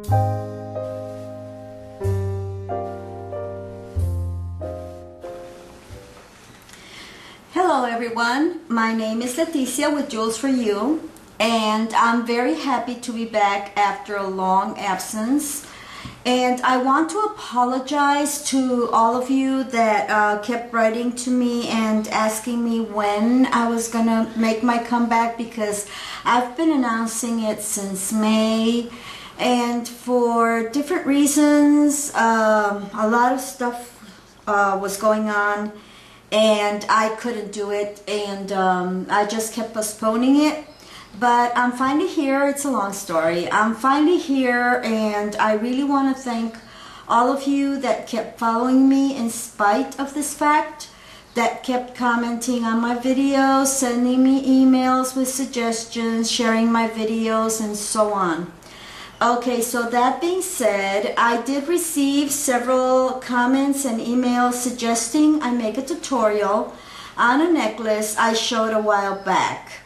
Hello everyone, my name is Leticia with Jewels for You, and I'm very happy to be back after a long absence. And I want to apologize to all of you that kept writing to me and asking me when I was gonna make my comeback, because I've been announcing it since May, and for different reasons, a lot of stuff was going on and I couldn't do it, and I just kept postponing it. But I'm finally here. It's a long story. I'm finally here, and I really want to thank all of you that kept following me in spite of this fact, that kept commenting on my videos, sending me emails with suggestions, sharing my videos, and so on. Okay, so that being said, I did receive several comments and emails suggesting I make a tutorial on a necklace I showed a while back.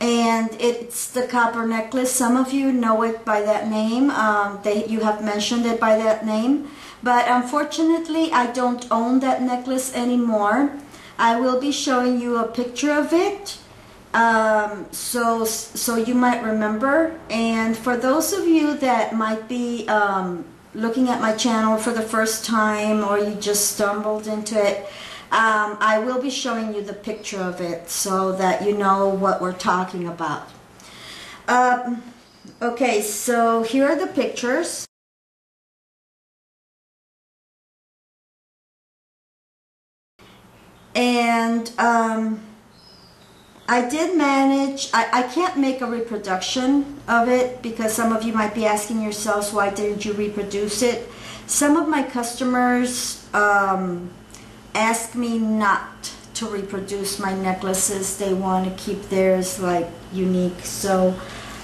And it's the copper necklace. Some of you know it by that name. You have mentioned it by that name. But unfortunately, I don't own that necklace anymore. I will be showing you a picture of it. So you might remember. And for those of you that might be looking at my channel for the first time, or you just stumbled into it, I will be showing you the picture of it so that you know what we're talking about. Okay, so here are the pictures. And I did manage, I can't make a reproduction of it, because some of you might be asking yourselves, why didn't you reproduce it? Some of my customers ask me not to reproduce my necklaces. They want to keep theirs like unique, so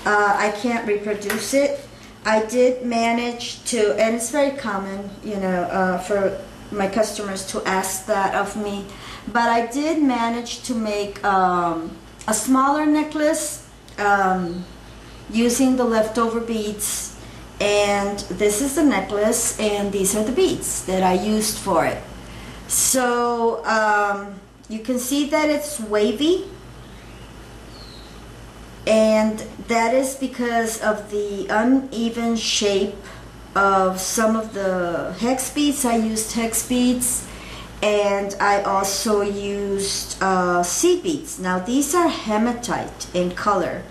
I can't reproduce it. I did manage to, and it's very common, you know, for my customers to ask that of me, but I did manage to make a smaller necklace using the leftover beads. And this is the necklace, and these are the beads that I used for it. So you can see that it's wavy, and that is because of the uneven shape of some of the hex beads. I used hex beads, and I also used seed beads. Now these are hematite in color,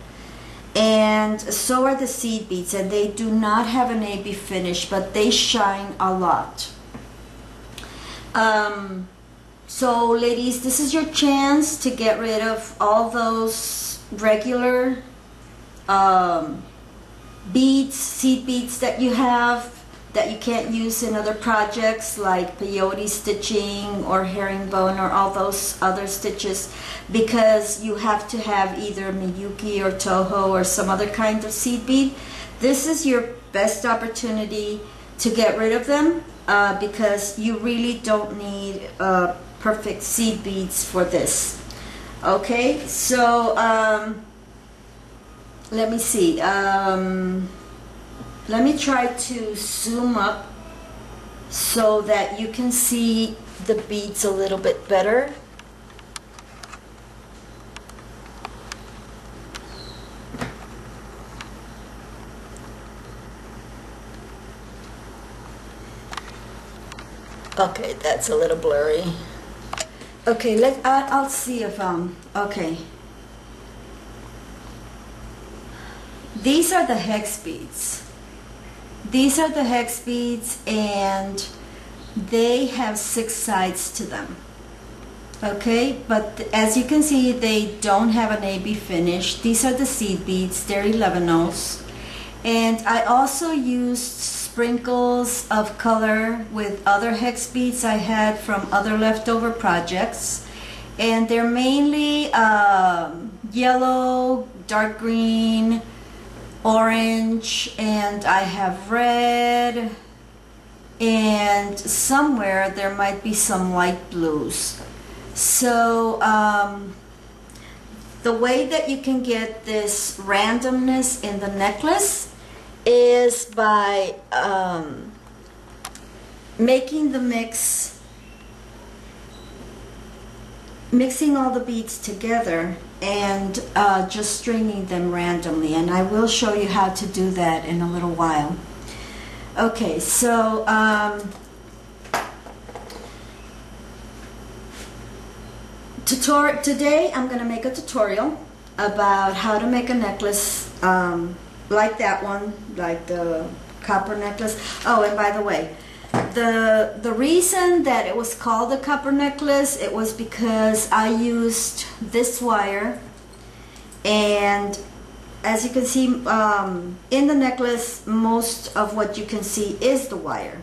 and so are the seed beads, and they do not have an AB finish, but they shine a lot. So ladies, this is your chance to get rid of all those regular beads, seed beads that you have, that you can't use in other projects like peyote stitching or herringbone or all those other stitches, because you have to have either Miyuki or Toho or some other kind of seed bead. This is your best opportunity to get rid of them, because you really don't need perfect seed beads for this. Okay, so let me see. Let me try to zoom up so that you can see the beads a little bit better. Okay, that's a little blurry. Okay, I'll see if okay. These are the hex beads. These are the hex beads, and they have 6 sides to them. Okay, but as you can see, they don't have an AB finish. These are the seed beads. They're 11-ohs. And I also used sprinkles of color with other hex beads I had from other leftover projects. And they're mainly yellow, dark green, orange, and I have red, and somewhere there might be some light blues. So the way that you can get this randomness in the necklace is by making the mixing all the beads together and just stringing them randomly, and I will show you how to do that in a little while. Okay, so today I'm going to make a tutorial about how to make a necklace like that one, like the copper necklace. Oh, and by the way, the reason that it was called a copper necklace, it was because I used this wire, and as you can see in the necklace, most of what you can see is the wire,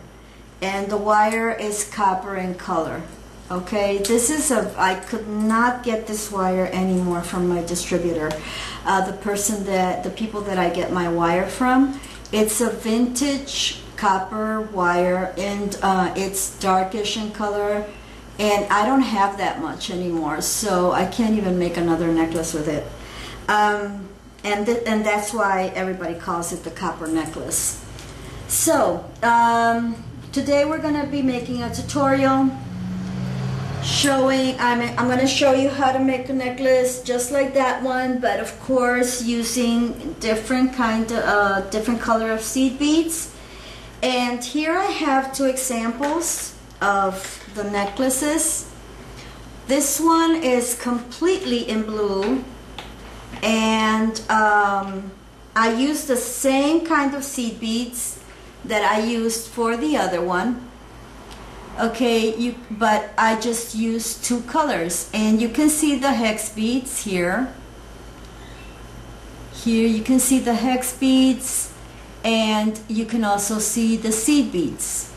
and the wire is copper in color. Okay, this is I could not get this wire anymore from my distributor, the people that I get my wire from. It's a vintage copper wire, and it's darkish in color, and I don't have that much anymore, so I can't even make another necklace with it. And that's why everybody calls it the copper necklace. So today we're going to be making a tutorial showing, I'm going to show you how to make a necklace just like that one, but of course using different color of seed beads. And here I have two examples of the necklaces. This one is completely in blue, and I used the same kind of seed beads that I used for the other one. Okay, but I just used two colors, and you can see the hex beads here. Here you can see the hex beads, and you can also see the seed beads.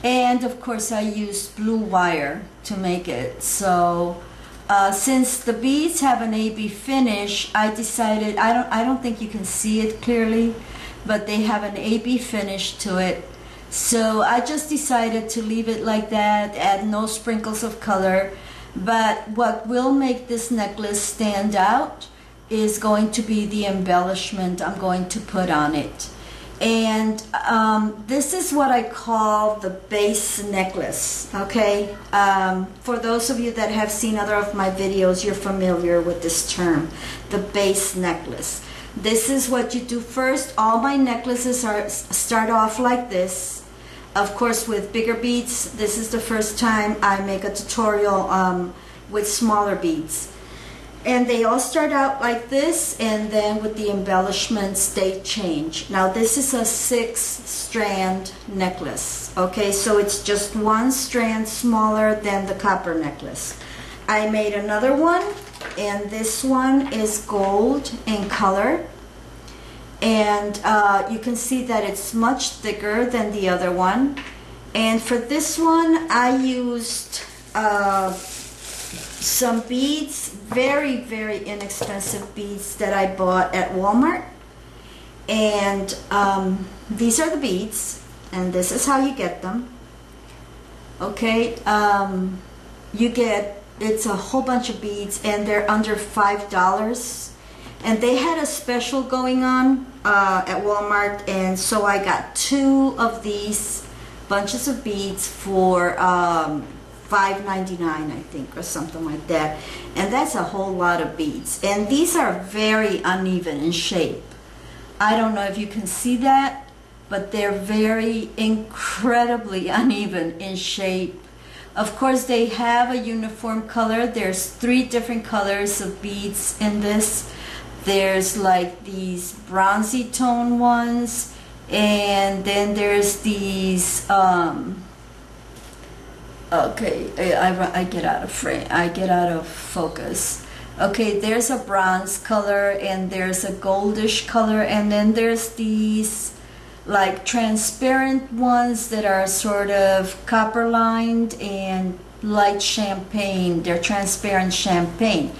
And of course I used blue wire to make it. So since the beads have an AB finish, I decided, I don't think you can see it clearly, but they have an AB finish to it. So I just decided to leave it like that, add no sprinkles of color. But what will make this necklace stand out is going to be the embellishment I'm going to put on it. And this is what I call the base necklace, okay? For those of you that have seen other of my videos, you're familiar with this term, the base necklace. This is what you do first. All my necklaces start off like this. Of course, with bigger beads, this is the first time I make a tutorial with smaller beads. And they all start out like this, and then with the embellishments, they change. Now this is a 6-strand necklace, okay? So it's just one strand smaller than the copper necklace. I made another one, and this one is gold in color. And you can see that it's much thicker than the other one. And for this one, I used some beads, very, very inexpensive beads that I bought at Walmart. And these are the beads, and this is how you get them. Okay, it's a whole bunch of beads, and they're under $5. And they had a special going on at Walmart, and so I got 2 of these bunches of beads for $5.99, I think, or something like that. And that's a whole lot of beads. And these are very uneven in shape. I don't know if you can see that, but they're very incredibly uneven in shape. Of course, they have a uniform color. There's 3 different colors of beads in this. There's like these bronzy tone ones, and then there's these okay, I get out of frame, I get out of focus. Okay, there's a bronze color, and there's a goldish color, and then there's these like transparent ones that are sort of copper lined and light champagne. They're transparent champagne.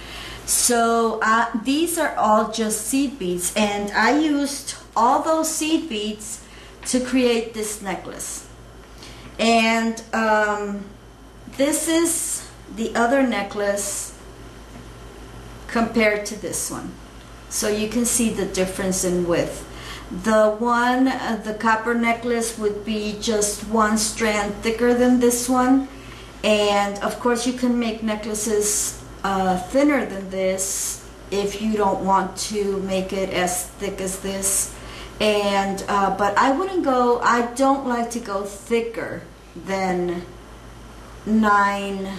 So these are all just seed beads, and I used all those seed beads to create this necklace. And this is the other necklace compared to this one. So you can see the difference in width. The copper necklace would be just one strand thicker than this one. And of course you can make necklaces thinner than this if you don't want to make it as thick as this. And but I don't like to go thicker than nine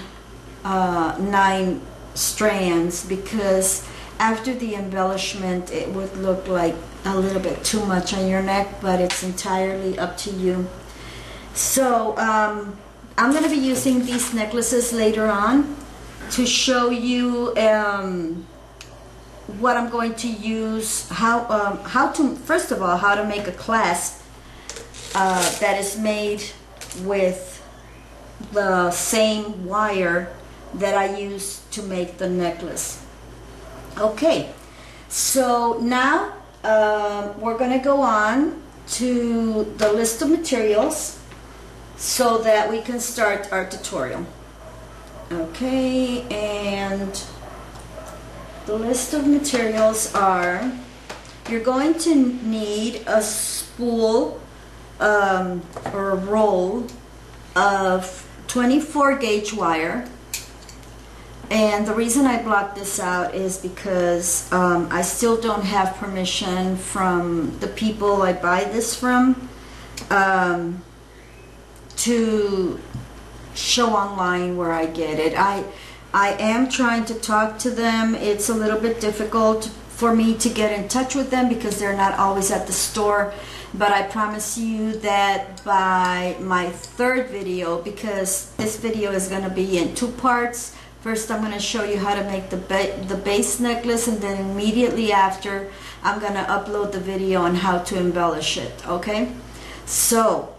strands, because after the embellishment it would look like a little bit too much on your neck, but it's entirely up to you. So I'm going to be using these necklaces later on to show you what I'm going to use, first of all, how to make a clasp that is made with the same wire that I used to make the necklace. Okay, so now we're going to go on to the list of materials so that we can start our tutorial. Okay, and the list of materials are, you're going to need a spool or a roll of 24 gauge wire. And the reason I blocked this out is because I still don't have permission from the people I buy this from to show online where I get it. I am trying to talk to them. It's a little bit difficult for me to get in touch with them because they're not always at the store. But I promise you that by my third video, because this video is going to be in two parts. First, I'm going to show you how to make the base necklace, and then immediately after, I'm going to upload the video on how to embellish it, okay? So,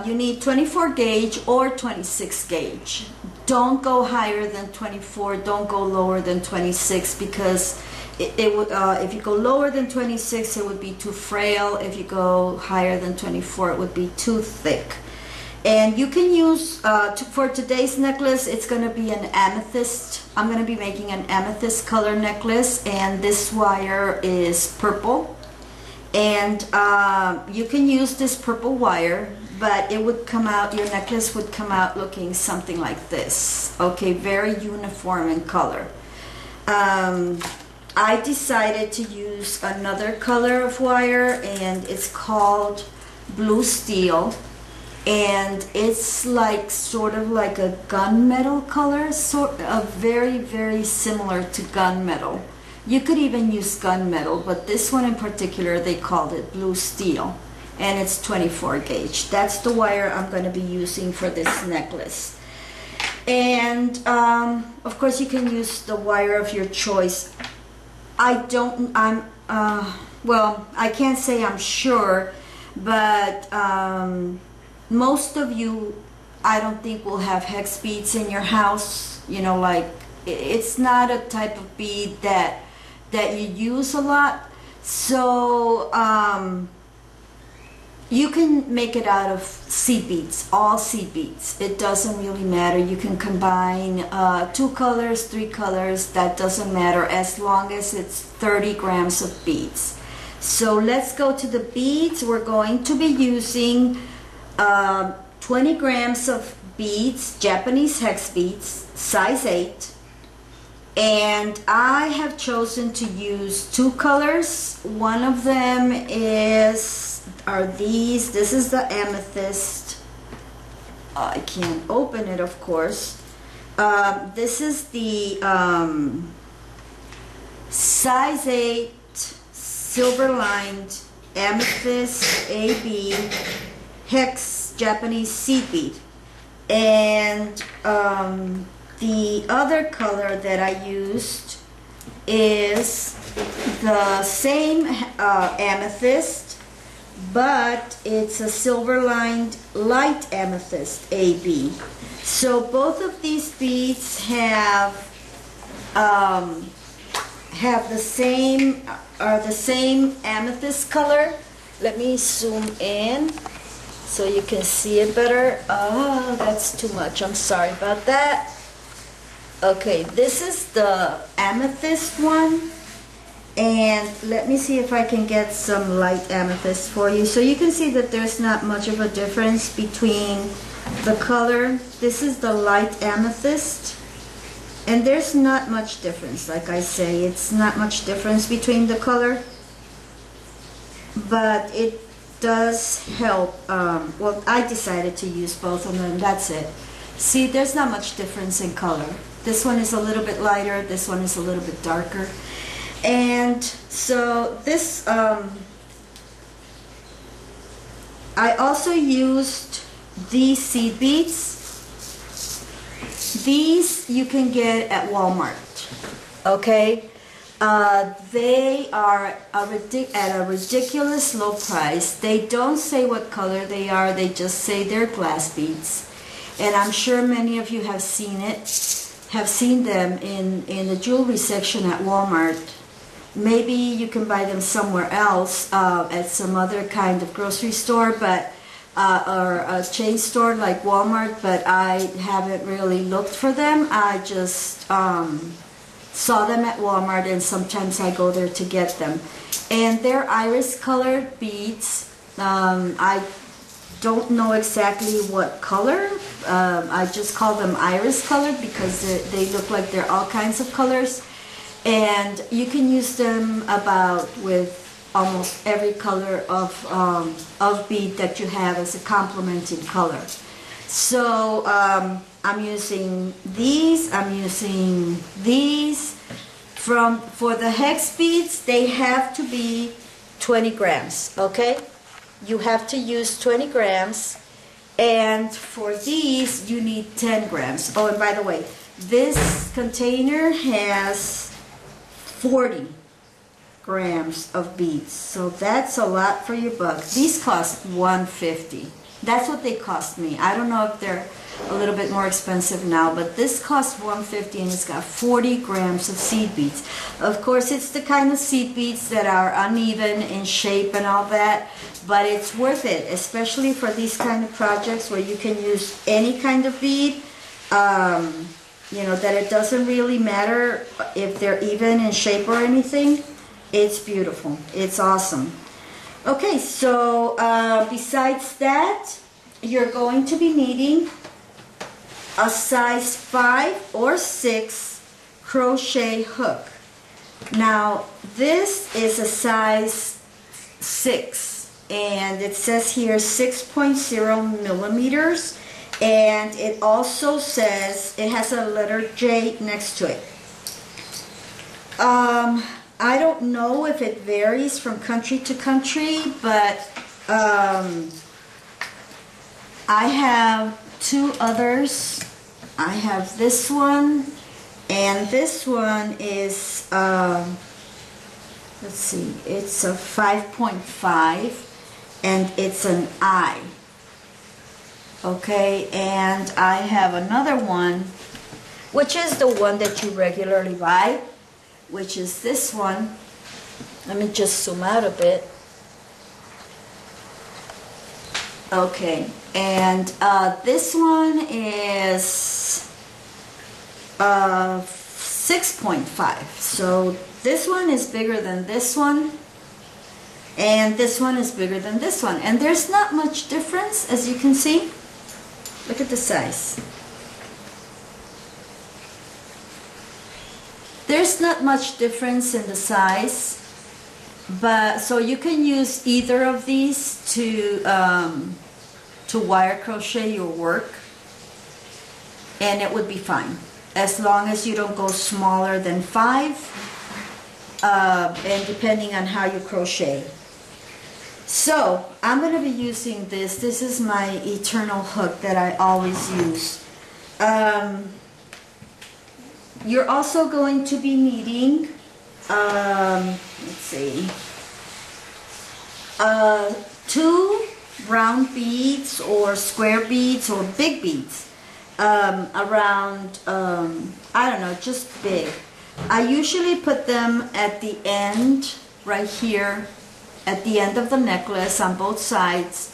you need 24 gauge or 26 gauge. Don't go higher than 24, don't go lower than 26, because it would, if you go lower than 26, it would be too frail. If you go higher than 24, it would be too thick. And you can use, for today's necklace, it's going to be an amethyst. I'm going to be making an amethyst color necklace, and this wire is purple. And you can use this purple wire, but it would come out, your necklace would come out looking something like this. Okay, very uniform in color. I decided to use another color of wire, and it's called blue steel. And it's like sort of like a gunmetal color, sort of very, very similar to gunmetal. You could even use gunmetal, but this one in particular, they called it blue steel, and it's 24 gauge. That's the wire I'm going to be using for this necklace. And of course, you can use the wire of your choice. Well, I can't say I'm sure, but most of you, I don't think, will have hex beads in your house. You know, like, it's not a type of bead that you use a lot. So you can make it out of seed beads, all seed beads. It doesn't really matter. You can combine 2 colors, 3 colors, that doesn't matter, as long as it's 30 grams of beads. So let's go to the beads. We're going to be using 20 grams of beads, Japanese hex beads, size 8. And I have chosen to use 2 colors. One of them are these. This is the amethyst. I can't open it, of course. This is the size 8 silver lined amethyst AB hex Japanese seed bead. And the other color that I used is the same amethyst, but it's a silver lined light amethyst AB. So both of these beads have the same amethyst color. Let me zoom in so you can see it better. Oh, that's too much. I'm sorry about that. Okay, this is the amethyst one, And let me see if I can get some light amethyst for you. So you can see that there's not much of a difference between the color. This is the light amethyst. And there's not much difference, like I say. It's not much difference between the color. But it does help. Well, I decided to use both of them. That's it. See, there's not much difference in color. This one is a little bit lighter. This one is a little bit darker. And so this, I also used these seed beads. These you can get at Walmart, okay? They are at a ridiculous low price. They don't say what color they are, they just say they're glass beads. And I'm sure many of you have seen them in the jewelry section at Walmart. Maybe you can buy them somewhere else, at some other kind of grocery store, but or a chain store like Walmart, but I haven't really looked for them. I just saw them at Walmart, and sometimes I go there to get them. And they're iris colored beads. I don't know exactly what color. I just call them iris colored because they look like they're all kinds of colors. And you can use them about with almost every color of bead that you have as a complementing color. So I'm using these, I'm using these. For the hex beads, they have to be 20 grams, okay? You have to use 20 grams. And for these, you need 10 grams. Oh, and by the way, this container has 40 grams of beads, so that's a lot for your buck. These cost $150. That's what they cost me. I don't know if they're a little bit more expensive now, but this costs $150 and it's got 40 grams of seed beads. Of course, it's the kind of seed beads that are uneven in shape and all that, but it's worth it, especially for these kind of projects where you can use any kind of bead. You know, that it doesn't really matter if they're even in shape or anything. It's beautiful. It's awesome. Okay, so besides that, you're going to be needing a size 5 or 6 crochet hook. Now, this is a size 6, and it says here 6.0 millimeters. And it also says, it has a letter J next to it. I don't know if it varies from country to country, but I have 2 others. I have this one, and this one is, let's see, it's a 5.5, and it's an I. Okay, and I have another one, which is the one that you regularly buy, which is this one. Let me just zoom out a bit. Okay, and this one is 6.5. So this one is bigger than this one, and this one is bigger than this one. And there's not much difference, as you can see. Look at the size. There's not much difference in the size, but so you can use either of these to wire crochet your work, and it would be fine as long as you don't go smaller than 5, and depending on how you crochet. So I'm going to be using this. This is my eternal hook that I always use. You're also going to be needing, let's see, 2 round beads or square beads or big beads, around, I don't know, just big. I usually put them at the end, right here, at the end of the necklace on both sides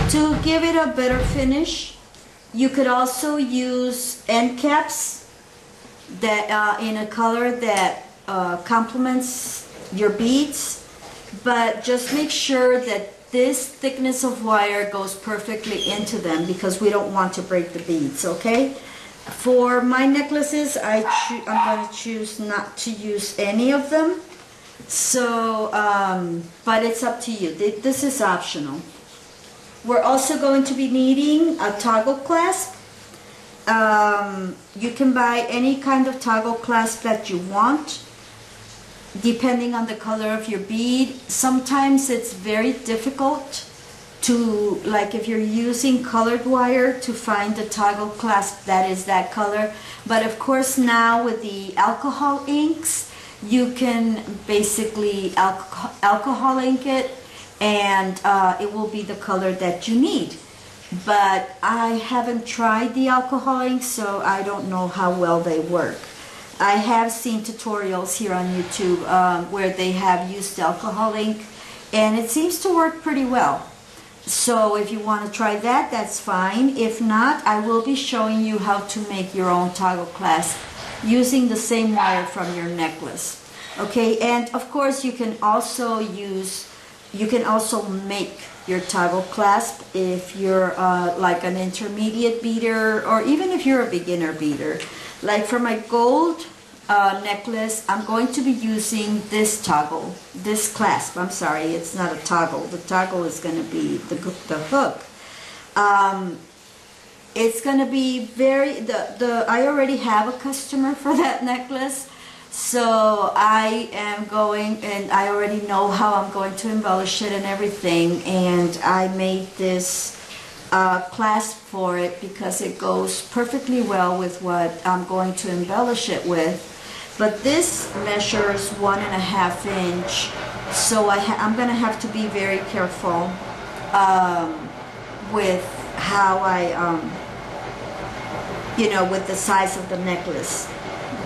to give it a better finish. You could also use end caps that in a color that complements your beads, but just make sure that this thickness of wire goes perfectly into them because we don't want to break the beads, okay? For my necklaces, I'm going to choose not to use any of them. So, but it's up to you. This is optional. We're also going to be needing a toggle clasp. You can buy any kind of toggle clasp that you want, depending on the color of your bead. Sometimes it's very difficult to, like if you're using colored wire, to find the toggle clasp that is that color. But of course now with the alcohol inks, you can basically alcohol ink it, and it will be the color that you need. But I haven't tried the alcohol ink, so I don't know how well they work. I have seen tutorials here on YouTube where they have used alcohol ink, and it seems to work pretty well. So if you want to try that, that's fine. If not, I will be showing you how to make your own toggle clasp using the same wire from your necklace. Okay, and of course you can also make your toggle clasp if you're like an intermediate beader, or even if you're a beginner beader. Like for my gold necklace, I'm going to be using this toggle, this clasp. I'm sorry, it's not a toggle. The toggle is going to be the hook. It's going to be very, I already have a customer for that necklace. So I am going, and I already know how I'm going to embellish it and everything, and I made this clasp for it because it goes perfectly well with what I'm going to embellish it with. But this measures 1.5 inch, so I'm going to have to be very careful with how I, with the size of the necklace.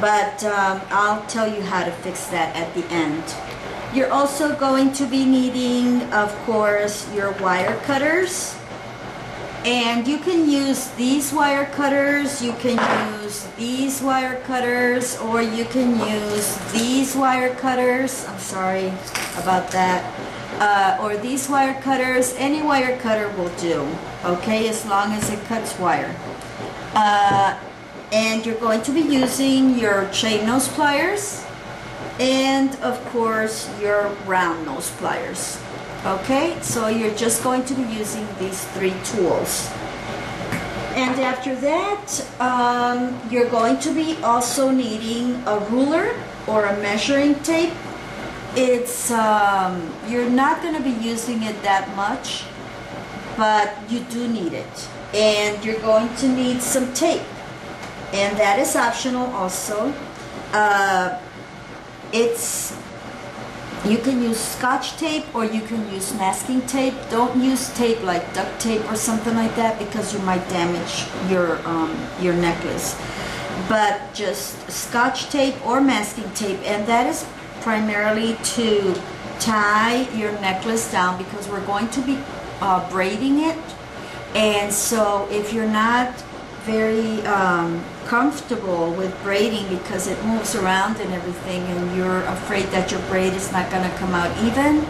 But I'll tell you how to fix that at the end. You're also going to be needing, of course, your wire cutters. And you can use these wire cutters, you can use these wire cutters, or you can use these wire cutters. I'm sorry about that. Or these wire cutters. Any wire cutter will do, okay, as long as it cuts wire. And you're going to be using your chain nose pliers and of course your round nose pliers. Okay, so you're just going to be using these 3 tools. And after that, you're going to be also needing a ruler or a measuring tape. It's you're not going to be using it that much, but you do need it. And you're going to need some tape. And that is optional also. You can use scotch tape or you can use masking tape. Don't use tape like duct tape or something like that because you might damage your necklace. But just scotch tape or masking tape, and that is primarily to tie your necklace down because we're going to be braiding it. And so if you're not very comfortable with braiding because it moves around and everything, and you're afraid that your braid is not going to come out even,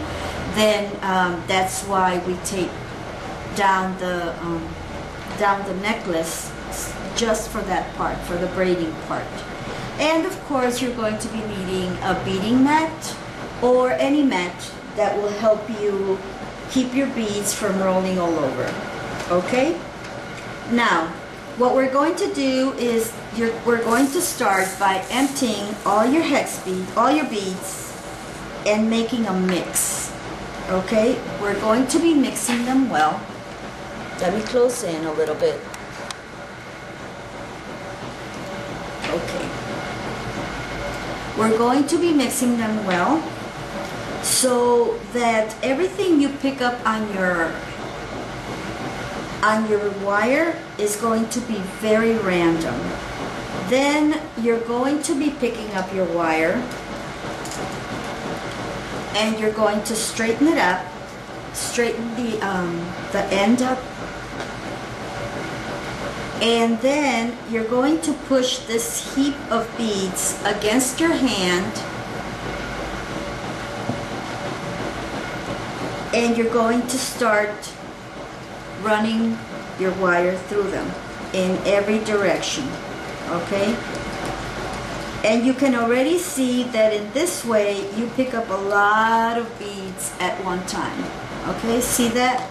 then that's why we tape down the necklace just for that part, for the braiding part. And of course you're going to be needing a beading mat or any mat that will help you keep your beads from rolling all over. Okay? Now, what we're going to do is we're going to start by emptying all your hex beads, all your beads, and making a mix. Okay? We're going to be mixing them well. Let me close in a little bit. Okay. We're going to be mixing them well so that everything you pick up on your wire is going to be very random. Then you're going to be picking up your wire and you're going to straighten it up, straighten the end up, and then you're going to push this heap of beads against your hand and you're going to start running your wire through them in every direction, okay? And you can already see that in this way you pick up a lot of beads at one time, okay? See that?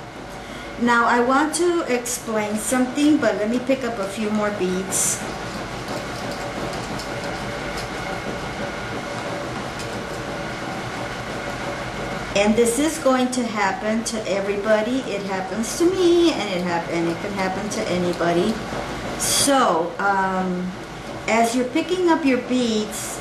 Now I want to explain something, but let me pick up a few more beads. And this is going to happen to everybody. It happens to me, and it can happen to anybody. So, as you're picking up your beads,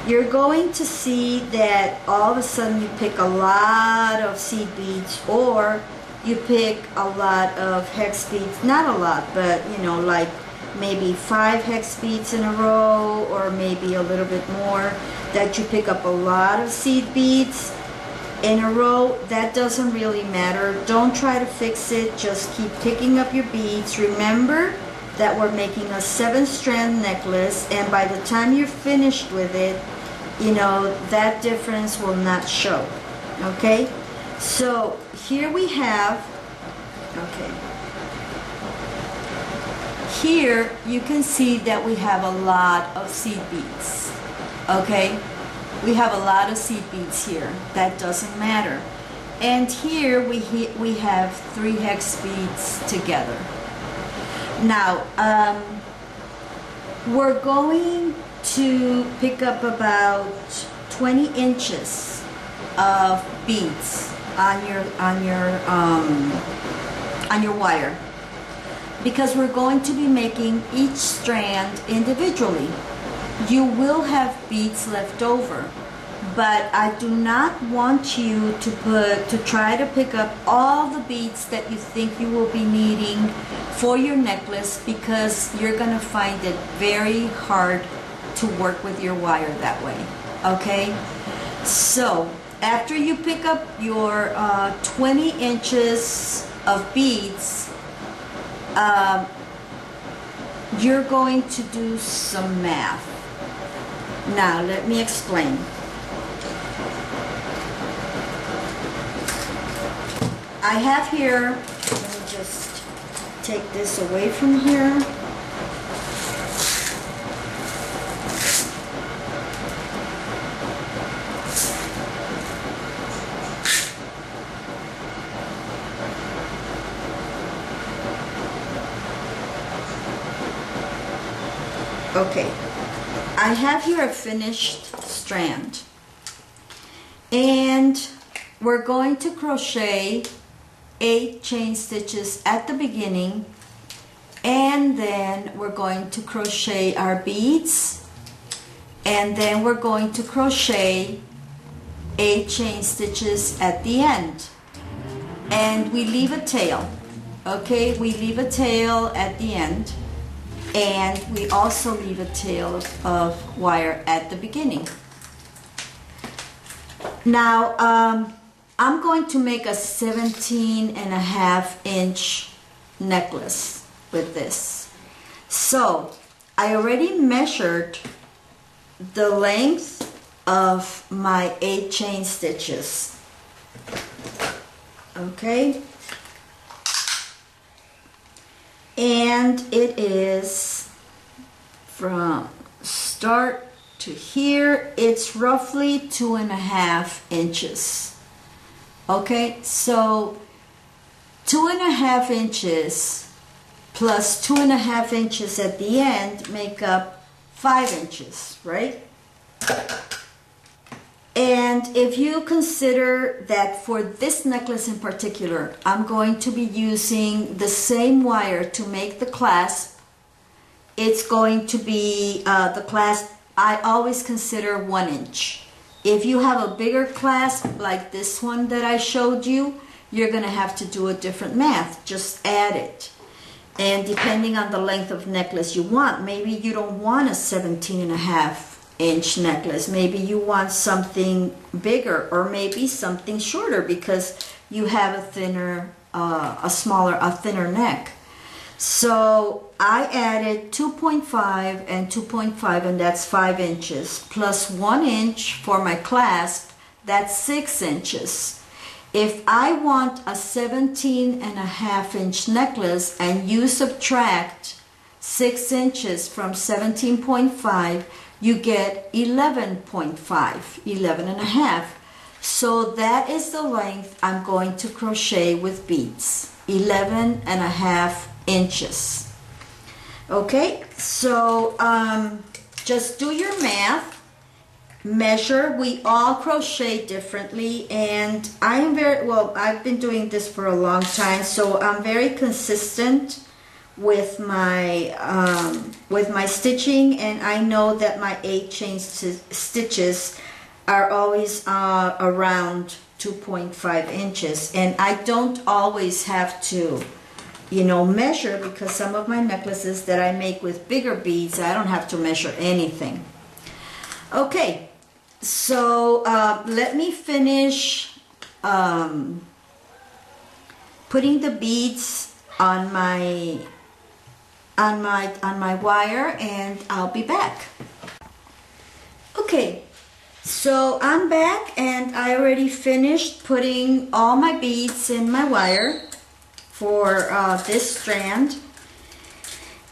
you're going to see that all of a sudden you pick a lot of seed beads, or you pick a lot of hex beads. Not a lot, but you know, like maybe 5 hex beads in a row, or maybe a little bit more, that you pick up a lot of seed beads in a row. That doesn't really matter. Don't try to fix it. Just keep picking up your beads. Remember that we're making a 7-strand necklace, and by the time you're finished with it, you know, that difference will not show. Okay? So here we have, okay, here you can see that we have a lot of seed beads. Okay? We have a lot of seed beads here. That doesn't matter. And here we have 3 hex beads together. Now, we're going to pick up about 20 inches of beads on your wire, because we're going to be making each strand individually. You will have beads left over, but I do not want you to try to pick up all the beads that you think you will be needing for your necklace, because you're going to find it very hard to work with your wire that way. Okay? So after you pick up your 20 inches of beads, you're going to do some math. Now let me explain. I have here, let me just take this away from here. Okay, I have here a finished strand, and we're going to crochet 8 chain stitches at the beginning, and then we're going to crochet our beads, and then we're going to crochet 8 chain stitches at the end, and we leave a tail. Okay, we leave a tail at the end, and we also leave a tail of wire at the beginning. Now I'm going to make a 17.5-inch necklace with this. So I already measured the length of my 8 chain stitches. Okay? And it is from start to here, it's roughly 2.5 inches. Okay, so 2.5 inches plus 2.5 inches at the end make up 5 inches, right? And if you consider that for this necklace in particular, I'm going to be using the same wire to make the clasp. It's going to be the clasp, I always consider 1 inch. If you have a bigger clasp like this one that I showed you, you're going to have to do a different math. Just add it. And depending on the length of necklace you want, maybe you don't want a 17.5-inch necklace. Maybe you want something bigger, or maybe something shorter because you have a thinner, a thinner neck. So I added 2.5 and 2.5, and that's 5 inches, plus 1 inch for my clasp, that's 6 inches. If I want a 17.5-inch necklace and you subtract 6 inches from 17.5, you get 11.5, 11 and a half. So that is the length I'm going to crochet with beads, 11 and a half inches. Okay, so just do your math, measure. We all crochet differently, and I'm I've been doing this for a long time, so I'm very consistent with my stitching, and I know that my 8 chain stitches are always around 2.5 inches, and I don't always have to, you know, measure, because some of my necklaces that I make with bigger beads, I don't have to measure anything. Okay, so let me finish putting the beads on my wire, and I'll be back. Okay, so I'm back, and I already finished putting all my beads in my wire for this strand.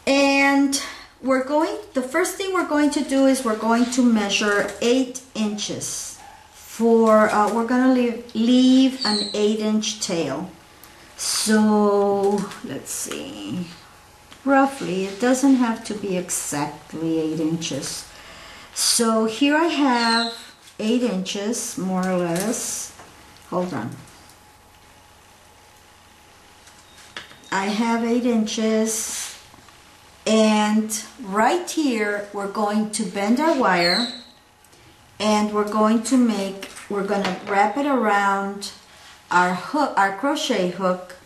And the first thing we're going to do is we're going to measure 8 inches for, we're going to leave an 8-inch tail. So let's see, roughly, it doesn't have to be exactly 8 inches. So here I have 8 inches, more or less. Hold on. I have 8 inches, and right here we're going to bend our wire, and we're going to wrap it around our hook, our crochet hook,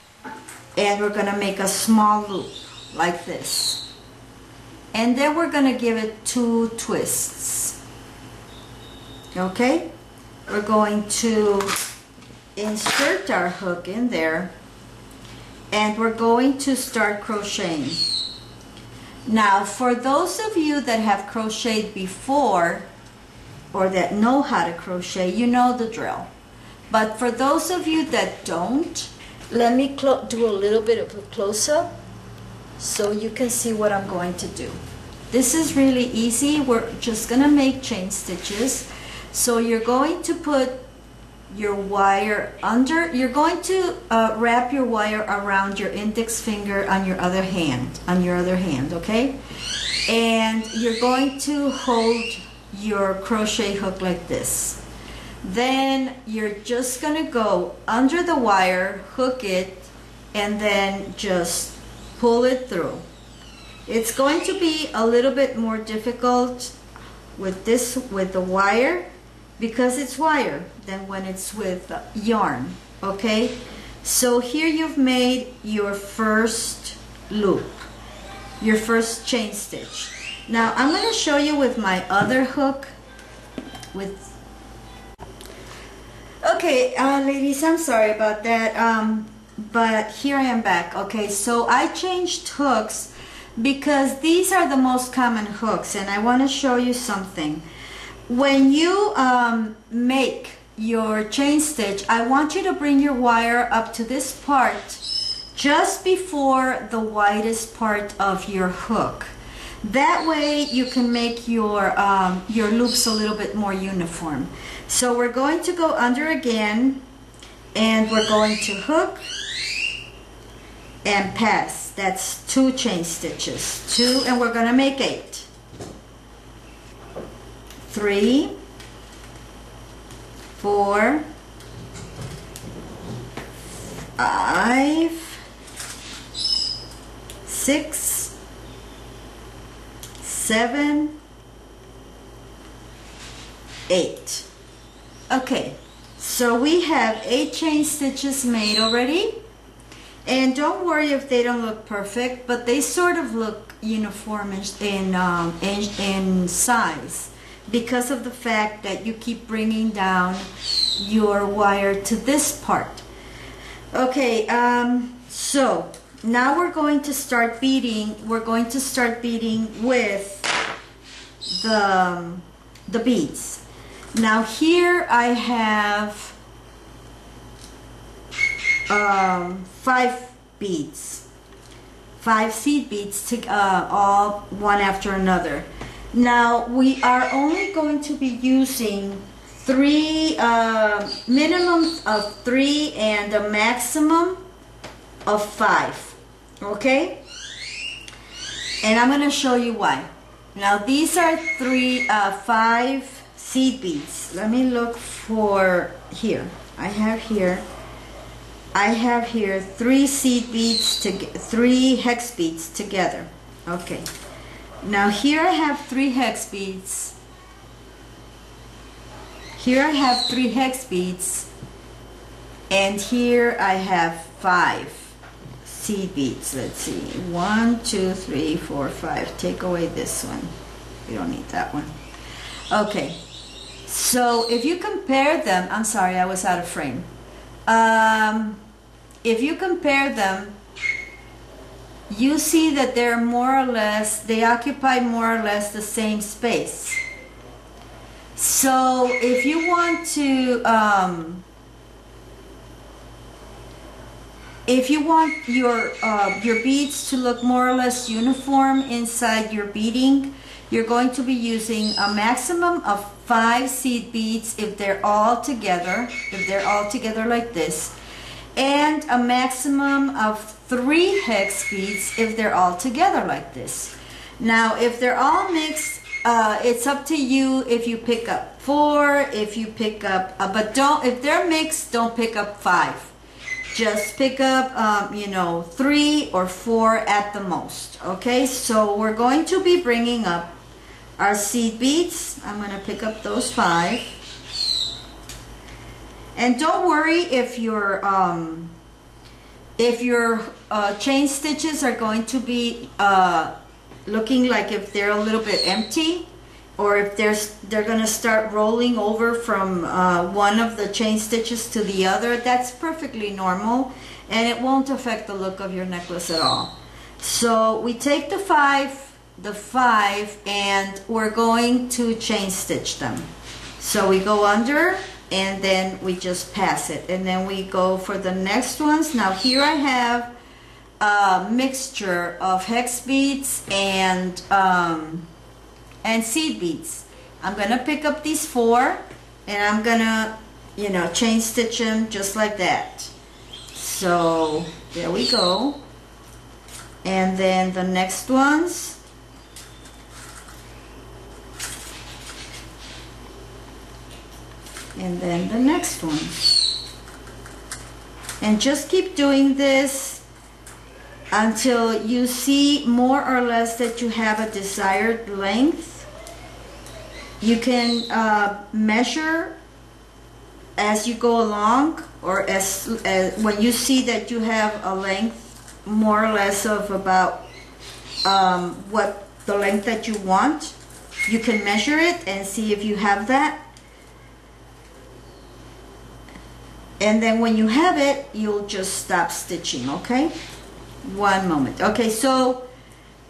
and we're going to make a small loop like this. And then we're going to give it 2 twists. Okay? We're going to insert our hook in there, and we're going to start crocheting. Now, for those of you that have crocheted before, or that know how to crochet, you know the drill. But for those of you that don't, let me do a little bit of a close-up so you can see what I'm going to do. This is really easy. We're just going to make chain stitches. So you're going to put your wire under, you're going to wrap your wire around your index finger on your other hand, okay? And you're going to hold your crochet hook like this. Then you're just going to go under the wire, hook it, and then just pull it through. It's going to be a little bit more difficult with the wire, because it's wire, than when it's with yarn, okay? So here you've made your first loop, your first chain stitch. Now I'm going to show you with my other hook. Okay, ladies, I'm sorry about that, but here I am back. Okay, so I changed hooks because these are the most common hooks, and I want to show you something. When you make your chain stitch, I want you to bring your wire up to this part just before the widest part of your hook. That way you can make your loops a little bit more uniform. So we're going to go under again, and we're going to hook and pass. That's 2 chain stitches, 2, and we're going to make 8. 3, 4, 5, 6, 7, 8. Okay, so we have 8 chain stitches made already, and don't worry if they don't look perfect, but they sort of look uniform in size, because of the fact that you keep bringing down your wire to this part. Okay, so now we're going to start beading. We're going to start beading with the beads. Now here I have 5 beads, 5 seed beads, all one after another. Now we are only going to be using 3, minimum of 3 and a maximum of 5, okay? And I'm going to show you why. Now these are 5 seed beads. Let me look for here. I have here 3 seed beads, 3 hex beads together. Okay. Now here I have 3 hex beads. Here I have 3 hex beads. And here I have 5 seed beads. Let's see. 1, 2, 3, 4, 5. Take away this one. We don't need that one. Okay. So if you compare them, I'm sorry, I was out of frame. If you compare them, you see that they're more or less, they occupy more or less the same space. So if you want to, if you want your beads to look more or less uniform inside your beading, you're going to be using a maximum of 5 seed beads if they're all together, like this, and a maximum of 3 hex beads if they're all together like this. Now, if they're all mixed, it's up to you if you pick up 4, if you pick up, but don't, if they're mixed, don't pick up 5. Just pick up, 3 or 4 at the most. Okay, so we're going to be bringing up our seed beads. I'm going to pick up those 5. And don't worry if your chain stitches are going to be looking like if they're a little bit empty, or if they're going to start rolling over from one of the chain stitches to the other. That's perfectly normal, and it won't affect the look of your necklace at all. So we take the 5, and we're going to chain stitch them. So we go under, and then we just pass it, and then we go for the next ones. Now here I have a mixture of hex beads and seed beads. I'm gonna pick up these 4, and I'm gonna, chain stitch them just like that. So there we go. And then the next ones. And then the next ones. And just keep doing this until you see more or less that you have a desired length. You can measure as you go along, or as when you see that you have a length more or less of about what the length that you want. You can measure it and see if you have that. And then when you have it, you'll just stop stitching, okay? One moment. Okay, so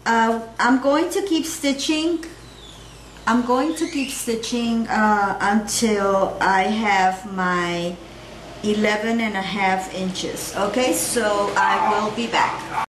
I'm going to keep stitching. Until I have my 11.5 inches. Okay, so I will be back.